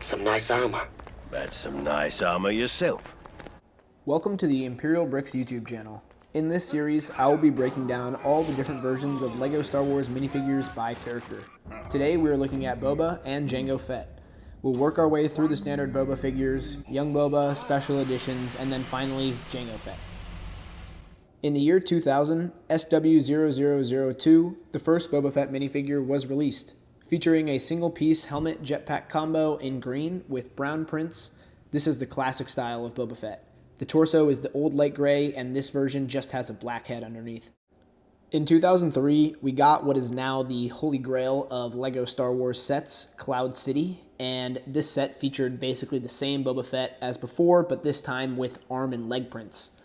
That's some nice armor. That's some nice armor yourself. Welcome to the Imperial Brickz YouTube channel. In this series, I will be breaking down all the different versions of LEGO Star Wars minifigures by character. Today we are looking at Boba and Jango Fett. We'll work our way through the standard Boba figures, Young Boba, special editions, and then finally Jango Fett. In the year 2000, SW0002, the first Boba Fett minifigure was released, featuring a single-piece helmet jetpack combo in green with brown prints. This is the classic style of Boba Fett. The torso is the old light gray, and this version just has a black head underneath. In 2003, we got what is now the holy grail of LEGO Star Wars sets, Cloud City, and this set featured basically the same Boba Fett as before, but this time with arm and leg prints.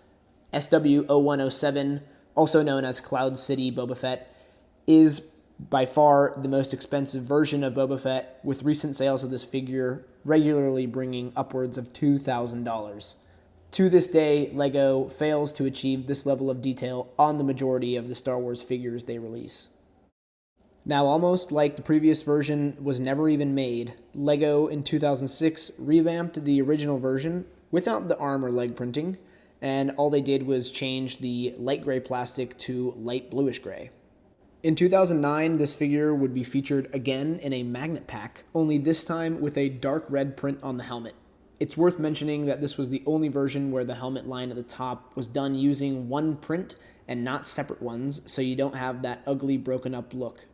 SW0107, also known as Cloud City Boba Fett, is by far the most expensive version of Boba Fett, with recent sales of this figure regularly bringing upwards of $2,000. To this day, LEGO fails to achieve this level of detail on the majority of the Star Wars figures they release. Now, almost like the previous version was never even made, LEGO in 2006 revamped the original version without the arm or leg printing, and all they did was change the light gray plastic to light bluish gray. In 2009, this figure would be featured again in a magnet pack, only this time with a dark red print on the helmet. It's worth mentioning that this was the only version where the helmet line at the top was done using one print and not separate ones, so you don't have that ugly broken up look.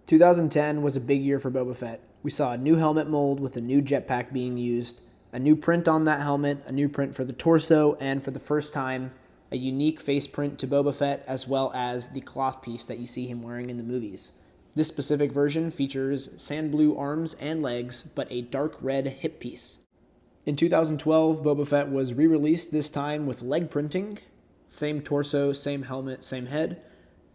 2010 was a big year for Boba Fett. We saw a new helmet mold with a new jetpack being used, a new print on that helmet, a new print for the torso, and for the first time, a unique face print to Boba Fett, as well as the cloth piece that you see him wearing in the movies. This specific version features sand blue arms and legs, but a dark red hip piece. In 2012, Boba Fett was re-released, this time with leg printing, same torso, same helmet, same head,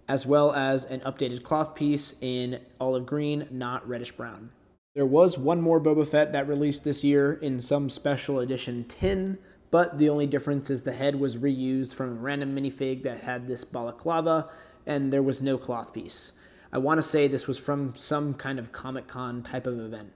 as well as an updated cloth piece in olive green, not reddish brown. There was one more Boba Fett that released this year in some special edition tin, but the only difference is the head was reused from a random minifig that had this balaclava, and there was no cloth piece. I want to say this was from some kind of Comic-Con type of event.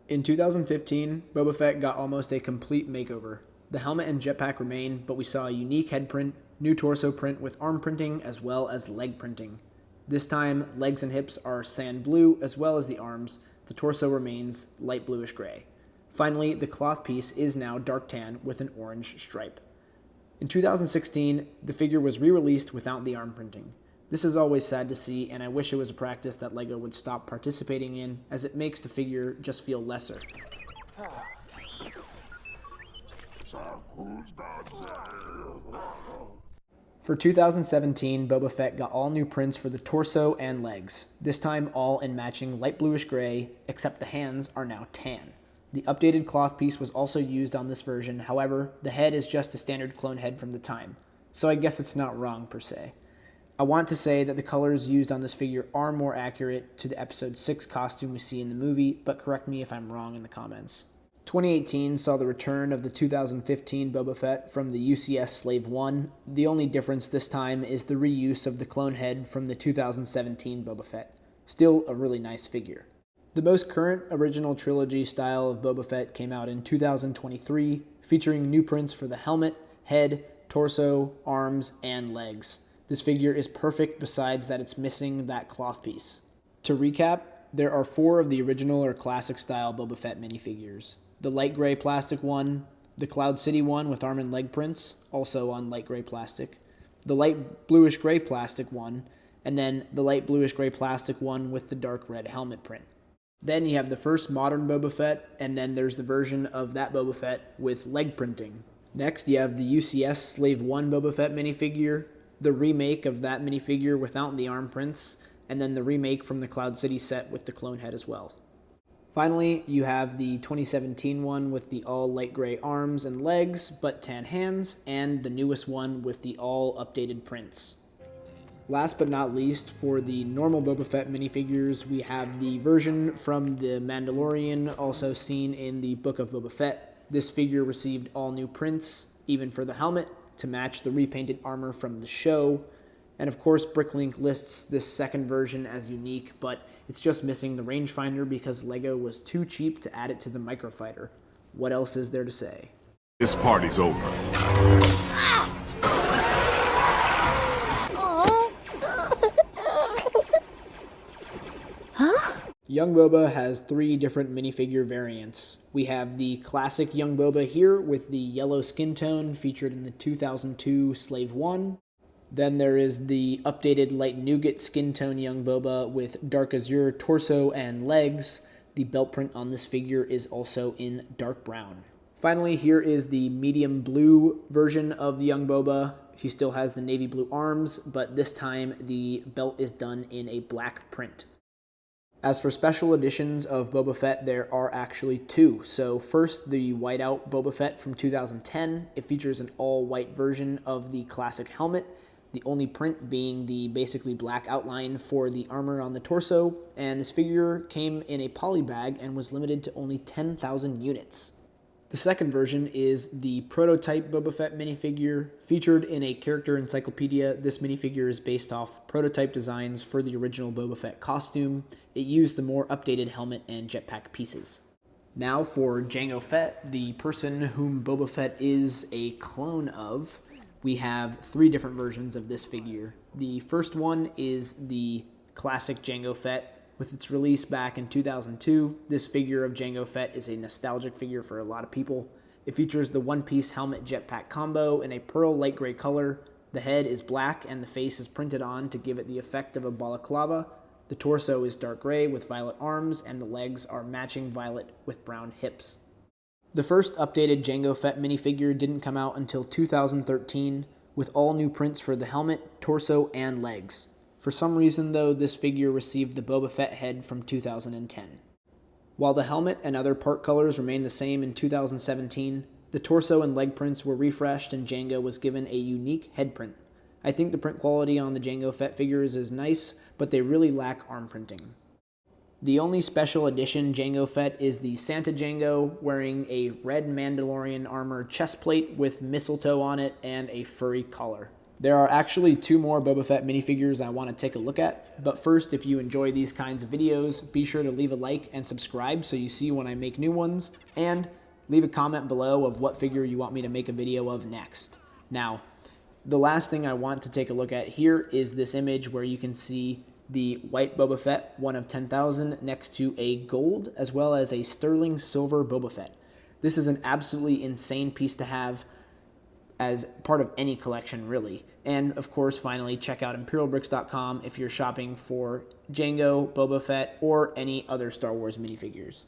In 2015, Boba Fett got almost a complete makeover. The helmet and jetpack remain, but we saw a unique head print, new torso print with arm printing, as well as leg printing. This time, legs and hips are sand blue, as well as the arms. The torso remains light bluish gray. Finally, the cloth piece is now dark tan with an orange stripe. In 2016, the figure was re-released without the arm printing. This is always sad to see, and I wish it was a practice that LEGO would stop participating in, as it makes the figure just feel lesser. For 2017, Boba Fett got all new prints for the torso and legs, this time all in matching light bluish gray, except the hands are now tan. The updated cloth piece was also used on this version, however, the head is just a standard clone head from the time, so I guess it's not wrong per se. I want to say that the colors used on this figure are more accurate to the Episode 6 costume we see in the movie, but correct me if I'm wrong in the comments. 2018 saw the return of the 2015 Boba Fett from the UCS Slave 1. The only difference this time is the reuse of the clone head from the 2017 Boba Fett. Still a really nice figure. The most current original trilogy style of Boba Fett came out in 2023, featuring new prints for the helmet, head, torso, arms, and legs. This figure is perfect besides that it's missing that cloth piece. To recap, there are 4 of the original or classic style Boba Fett minifigures. The light gray plastic one, the Cloud City one with arm and leg prints, also on light gray plastic, the light bluish gray plastic one, and then the light bluish gray plastic one with the dark red helmet print. Then you have the first modern Boba Fett, and then there's the version of that Boba Fett with leg printing. Next, you have the UCS Slave 1 Boba Fett minifigure, the remake of that minifigure without the arm prints, and then the remake from the Cloud City set with the clone head as well. Finally, you have the 2017 one with the all light gray arms and legs, but tan hands, and the newest one with the all updated prints. Last but not least, for the normal Boba Fett minifigures, we have the version from the Mandalorian, also seen in the Book of Boba Fett. This figure received all new prints, even for the helmet, to match the repainted armor from the show. And of course, Bricklink lists this second version as unique, but it's just missing the rangefinder because LEGO was too cheap to add it to the microfighter. What else is there to say? This party's over. Young Boba has 3 different minifigure variants. We have the classic Young Boba here with the yellow skin tone featured in the 2002 Slave 1. Then there is the updated light nougat skin tone Young Boba with dark azure torso and legs. The belt print on this figure is also in dark brown. Finally, here is the medium blue version of the Young Boba. He still has the navy blue arms, but this time the belt is done in a black print. As for special editions of Boba Fett, there are actually 2. So first, the whiteout Boba Fett from 2010. It features an all-white version of the classic helmet, the only print being the basically black outline for the armor on the torso, and this figure came in a poly bag and was limited to only 10,000 units. The second version is the prototype Boba Fett minifigure. Featured in a character encyclopedia, this minifigure is based off prototype designs for the original Boba Fett costume. It used the more updated helmet and jetpack pieces. Now for Jango Fett, the person whom Boba Fett is a clone of. We have 3 different versions of this figure. The first one is the classic Jango Fett. With its release back in 2002, this figure of Jango Fett is a nostalgic figure for a lot of people. It features the one-piece helmet jetpack combo in a pearl light gray color. The head is black and the face is printed on to give it the effect of a balaclava. The torso is dark gray with violet arms, and the legs are matching violet with brown hips. The first updated Jango Fett minifigure didn't come out until 2013, with all new prints for the helmet, torso, and legs. For some reason, though, this figure received the Boba Fett head from 2010. While the helmet and other part colors remained the same in 2017, the torso and leg prints were refreshed and Jango was given a unique head print. I think the print quality on the Jango Fett figures is nice, but they really lack arm printing. The only special edition Jango Fett is the Santa Jango, wearing a red Mandalorian armor chest plate with mistletoe on it and a furry collar. There are actually 2 more Boba Fett minifigures I want to take a look at, but first, if you enjoy these kinds of videos, be sure to leave a like and subscribe so you see when I make new ones, and leave a comment below of what figure you want me to make a video of next. Now, the last thing I want to take a look at here is this image where you can see the white Boba Fett, 1 of 10,000, next to a gold as well as a sterling silver Boba Fett. This is an absolutely insane piece to have as part of any collection, really. And of course, finally, check out ImperialBrickz.com if you're shopping for Jango, Boba Fett, or any other Star Wars minifigures.